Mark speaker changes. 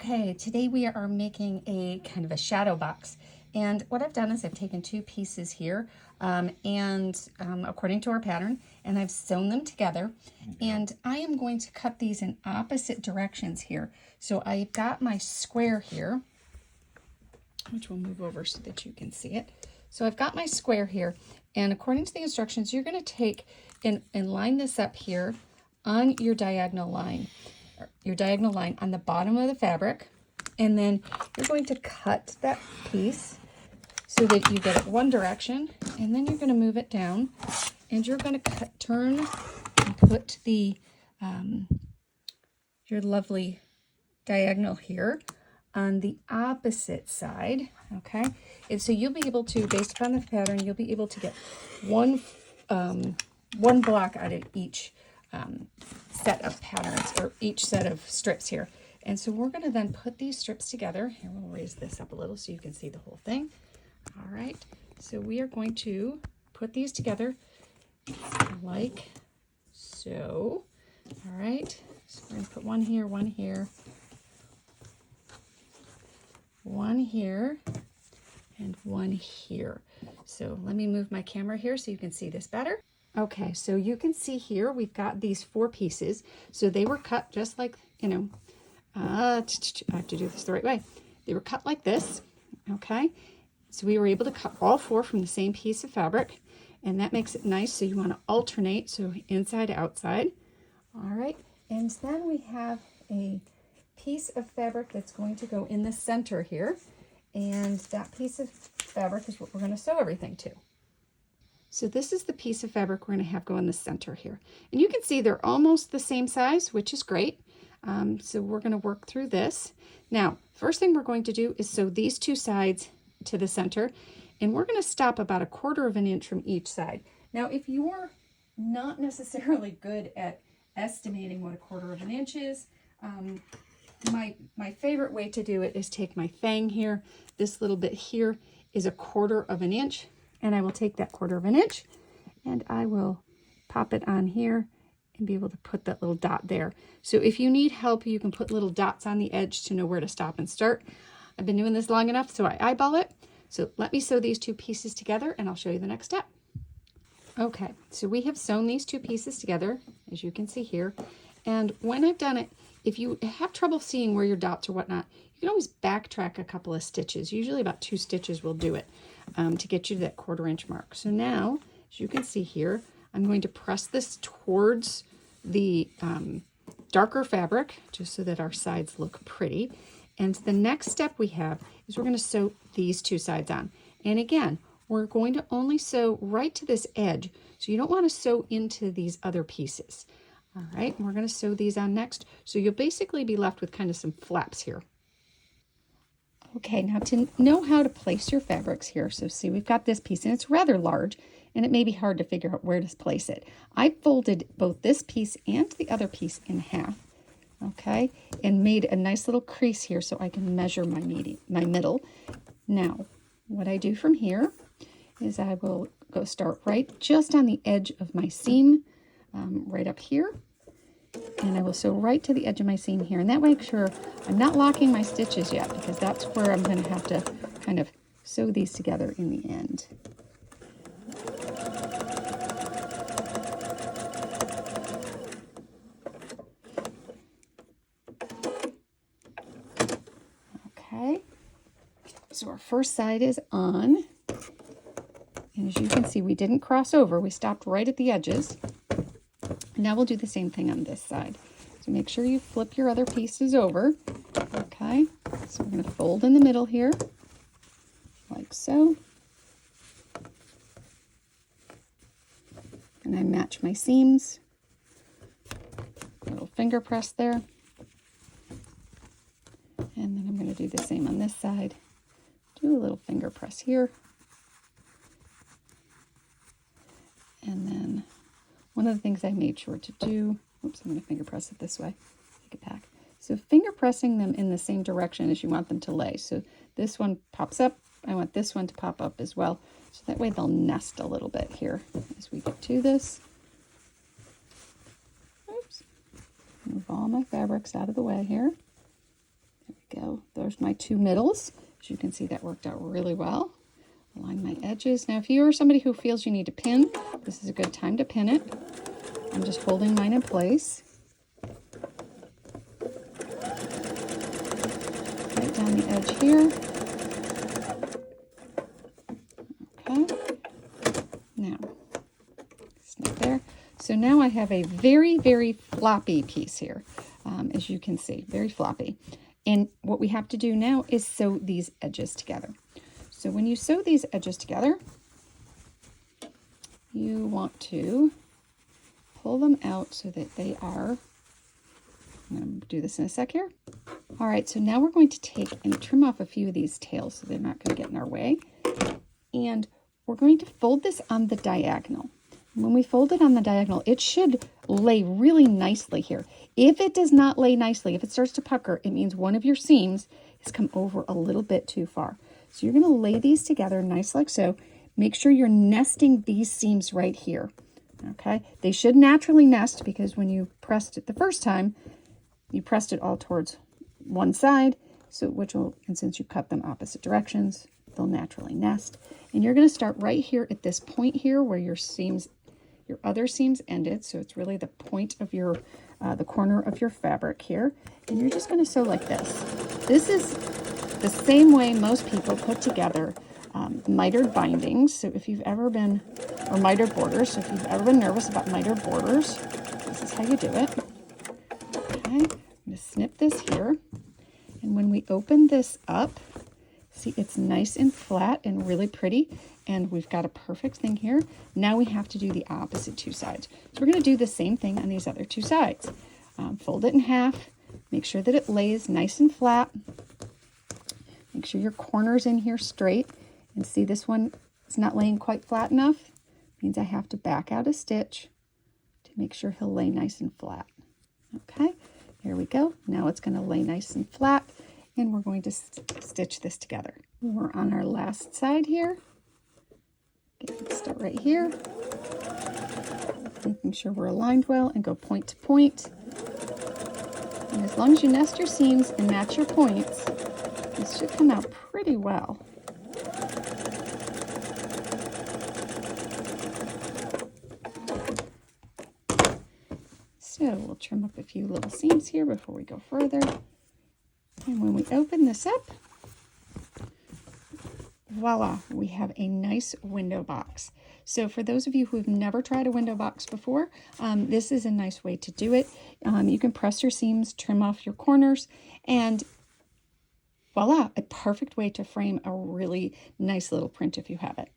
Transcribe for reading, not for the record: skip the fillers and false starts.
Speaker 1: Okay, today we are making a kind of a shadow box. And what I've done is I've taken two pieces here according to our pattern, and I've sewn them together. And I am going to cut these in opposite directions here. So I've got my square here, which we'll move over so that you can see it. So I've got my square here, and according to the instructions, you're going to take and line this up here on your diagonal line on the bottom of the fabric, and then you're going to cut that piece so that you get it one direction, and then you're going to move it down, and you're going to turn and put the your lovely diagonal here on the opposite side, okay? And so you'll be able to, based upon the pattern, you'll be able to get one block out of each set of patterns, or each set of strips here. And so we're going to then put these strips together. Here, we'll raise this up a little so you can see the whole thing. All right, so we are going to put these together like so. All right, so we're going to put one here, one here, one here, and one here. So let me move my camera here so you can see this better. Okay, so you can see here we've got these four pieces. So they were cut just like, I have to do this the right way. They were cut like this, okay? So we were able to cut all four from the same piece of fabric, and that makes it nice. So you want to alternate, so inside to outside. All right, and then we have a piece of fabric that's going to go in the center here, and that piece of fabric is what we're going to sew everything to. So this is the piece of fabric we're going to have go in the center here. And you can see they're almost the same size, which is great. So we're going to work through this. Now, first thing we're going to do is sew these two sides to the center, and we're going to stop about 1/4 of an inch from each side. Now, if you're not necessarily good at estimating what 1/4 of an inch is, my favorite way to do it is take my fang here. This little bit here is 1/4 of an inch. And I will take that 1/4 of an inch and I will pop it on here and be able to put that little dot there. So if you need help, you can put little dots on the edge to know where to stop and start. I've been doing this long enough, so I eyeball it. So let me sew these two pieces together and I'll show you the next step. Okay, so we have sewn these two pieces together, as you can see here. And when I've done it, if you have trouble seeing where your dots or whatnot, you can always backtrack a couple of stitches. Usually about 2 stitches will do it to get you to that 1/4 inch mark. So now, as you can see here, I'm going to press this towards the darker fabric, just so that our sides look pretty. And the next step we have is we're going to sew these two sides on. And again, we're going to only sew right to this edge. So you don't want to sew into these other pieces. All right, and we're going to sew these on next. So you'll basically be left with kind of some flaps here. Okay, now to know how to place your fabrics here, so see, we've got this piece, and it's rather large, and it may be hard to figure out where to place it. I folded both this piece and the other piece in half, okay, and made a nice little crease here so I can measure my middle. Now, what I do from here is I will go start right just on the edge of my seam, right up here. And I will sew right to the edge of my seam here. And that way, make sure I'm not locking my stitches yet, because that's where I'm going to have to kind of sew these together in the end. Okay, so our first side is on. And as you can see, we didn't cross over. We stopped right at the edges. Now we'll do the same thing on this side. So make sure you flip your other pieces over. Okay, so we're going to fold in the middle here, like so. And I match my seams. A little finger press there. And then I'm going to do the same on this side. Do a little finger press here. And then one of the things I made sure to do, oops, I'm going to finger press it this way, take it back. So finger pressing them in the same direction as you want them to lay. So this one pops up, I want this one to pop up as well. So that way they'll nest a little bit here as we get to this. Oops. Move all my fabrics out of the way here. There we there's my two middles. As you can see, that worked out really well. Align my edges. Now, if you are somebody who feels you need to pin, this is a good time to pin it. I'm just holding mine in place. Right down the edge here. Okay. Now, snip there. So now I have a very, very floppy piece here, as you can see, very floppy. And what we have to do now is sew these edges together. So when you sew these edges together, you want to pull them out so that they are, I'm going to do this in a sec here. All right, so now we're going to take and trim off a few of these tails so they're not going to get in our way. And we're going to fold this on the diagonal. When we fold it on the diagonal, it should lay really nicely here. If it does not lay nicely, if it starts to pucker, it means one of your seams has come over a little bit too far. So you're going to lay these together nice like so. Make sure you're nesting these seams right here. Okay? They should naturally nest because when you pressed it the first time, you pressed it all towards one side, and since you cut them opposite directions, they'll naturally nest. And you're going to start right here at this point here where your other seams ended. So it's really the point of your, the corner of your fabric here. And you're just going to sew like this. This is the same way most people put together mitered bindings. So if you've ever been, or mitered borders. So if you've ever been nervous about mitered borders, this is how you do it. Okay, I'm going to snip this here. And when we open this up, see, it's nice and flat and really pretty. And we've got a perfect thing here. Now we have to do the opposite two sides. So we're going to do the same thing on these other two sides. Fold it in half. Make sure that it lays nice and flat. Make sure your corner's in here straight. And see, this one is not laying quite flat enough. Means I have to back out a stitch to make sure he'll lay nice and flat. Okay, here we go. Now it's going to lay nice and flat. And we're going to stitch this together. We're on our last side here. Start right here, making sure we're aligned well and go point to point. And as long as you nest your seams and match your points, this should come out pretty well. So we'll trim up a few little seams here before we go further. And when we open this up, voila, we have a nice window box. So for those of you who have never tried a window box before, this is a nice way to do it. You can press your seams, trim off your corners, and voila, a perfect way to frame a really nice little print if you have it.